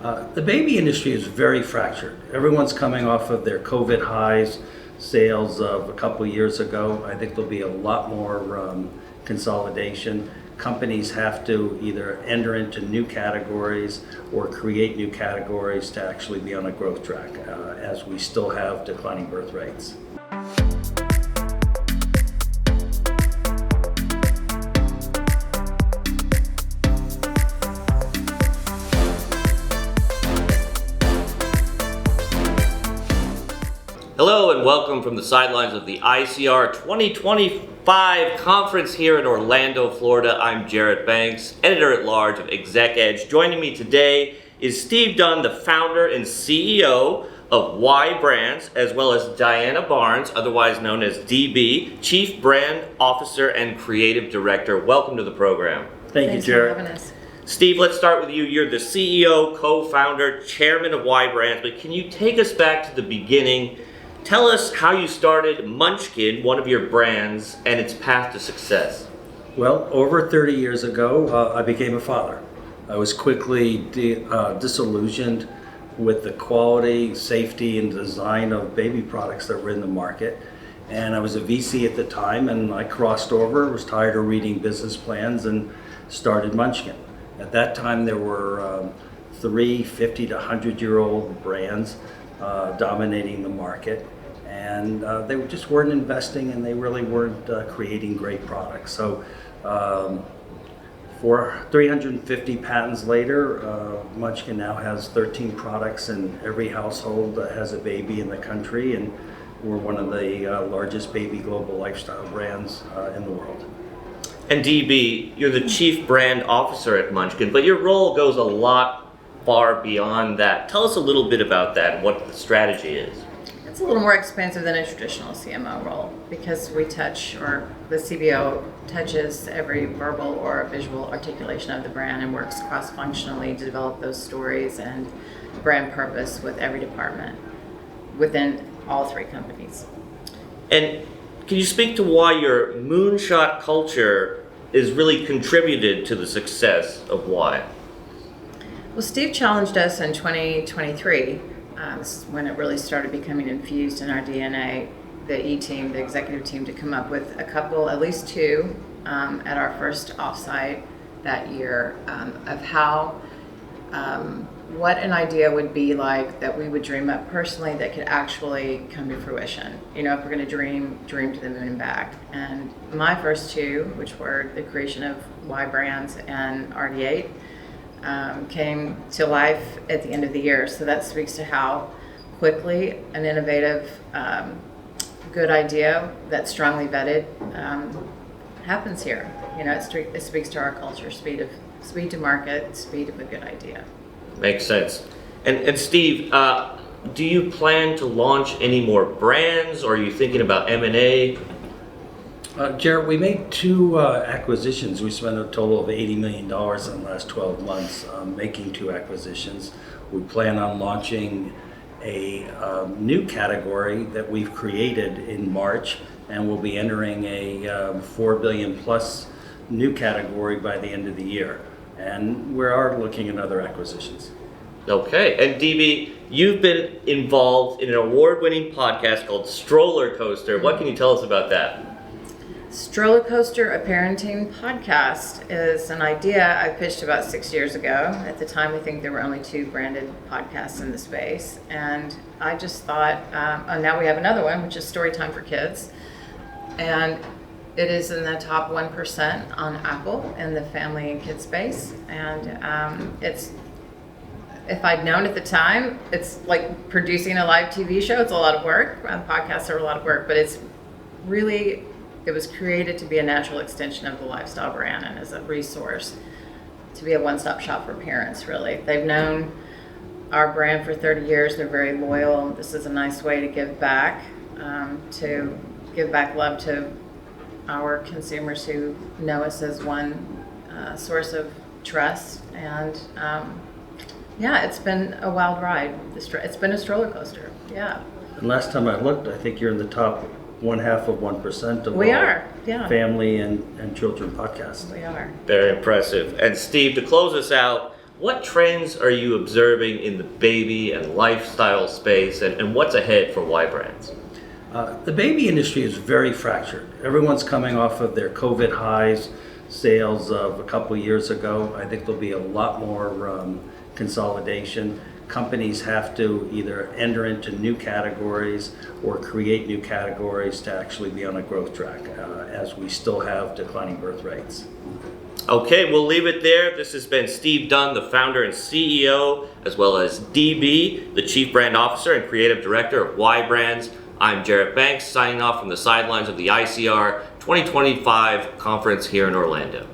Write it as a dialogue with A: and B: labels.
A: The baby industry is very fractured. Everyone's coming off of their COVID highs, sales of a couple years ago. I think there'll be a lot more consolidation. Companies have to either enter into new categories or create new categories to actually be on a growth track, as we still have declining birth rates.
B: Hello and welcome from the sidelines of the ICR 2025 conference here in Orlando, Florida. I'm Jarrett Banks, Editor-at-Large of Exec Edge. Joining me today is Steve Dunn, the founder and CEO of Y Brands, as well as Diana Barnes, otherwise known as DB, Chief Brand Officer and Creative Director. Welcome to the program.
A: Thank you, Jarrett.
C: Thanks for having us.
B: Steve, let's start with you. You're the CEO, co-founder, chairman of Y Brands, but can you take us back to the beginning? Tell us how you started Munchkin, one of your brands, and its path to success.
A: Well, over 30 years ago, I became a father. I was quickly disillusioned with the quality, safety, and design of baby products that were in the market. And I was a VC at the time, and I crossed over, was tired of reading business plans, and started Munchkin. At that time, there were 3 50 to 100-year-old brands dominating the market. And they just weren't investing, and they really weren't creating great products. So for 350 patents later, Munchkin now has 13 products, and every household has a baby in the country, and we're one of the largest baby global lifestyle brands in the world.
B: And DB, you're the Chief Brand Officer at Munchkin, but your role goes a lot far beyond that. Tell us a little bit about that and what the strategy is.
C: It's a little more expensive than a traditional CMO role because we touch, or the CBO touches every verbal or visual articulation of the brand and works cross-functionally to develop those stories and brand purpose with every department within all 3 companies.
B: And can you speak to why your moonshot culture is really contributed to the success of Y?
C: Well, Steve challenged us in 2023. This is when it really started becoming infused in our DNA, the E-team, the executive team, to come up with a couple, at least 2, at our first offsite that year, of how, what an idea would be like that we would dream up personally that could actually come to fruition. You know, if we're going to dream to the moon and back. And my first 2, which were the creation of Y Brands and RD8, came to life at the end of the year. So that speaks to how quickly an innovative, good idea that's strongly vetted happens here. You know, it speaks to our culture, speed to market, speed of a good idea.
B: Makes sense. And Steve, do you plan to launch any more brands, or are you thinking about M&A?
A: Jarrett, we made 2 acquisitions. We spent a total of $80 million in the last 12 months making 2 acquisitions. We plan on launching a new category that we've created in March, and we'll be entering a $4 billion plus new category by the end of the year. And we are looking at other acquisitions.
B: Okay, and DB, you've been involved in an award-winning podcast called Stroller Coaster. What can you tell us about that?
C: Stroller Coaster, a parenting podcast, is an idea I pitched about 6 years ago. At the time, I think there were only 2 branded podcasts in the space. And I just thought, now we have another one, which is Storytime for Kids. And it is in the top 1% on Apple in the family and kids space. And it's, if I'd known at the time, it's like producing a live TV show. It's a lot of work. Podcasts are a lot of work, but it's really, it was created to be a natural extension of the lifestyle brand and as a resource to be a one-stop shop for parents, really. They've known our brand for 30 years. They're very loyal. This is a nice way to give back love to our consumers who know us as one source of trust. And it's been a wild ride. It's been a stroller coaster, yeah.
A: And last time I looked, I think you're in the top 0.5% of
C: we
A: all
C: are, yeah.
A: family and children podcasts.
C: We are.
B: Very impressive. And Steve, to close us out, what trends are you observing in the baby and lifestyle space, and what's ahead for Y Brands?
A: The baby industry is very fractured. Everyone's coming off of their COVID highs, sales of a couple years ago. I think there'll be a lot more consolidation. Companies have to either enter into new categories or create new categories to actually be on a growth track, as we still have declining birth rates.
B: Okay, we'll leave it there. This has been Steve Dunn, the founder and CEO, as well as DB, the Chief Brand Officer and Creative Director of Y Brands. I'm Jarrett Banks, signing off from the sidelines of the ICR 2025 conference here in Orlando.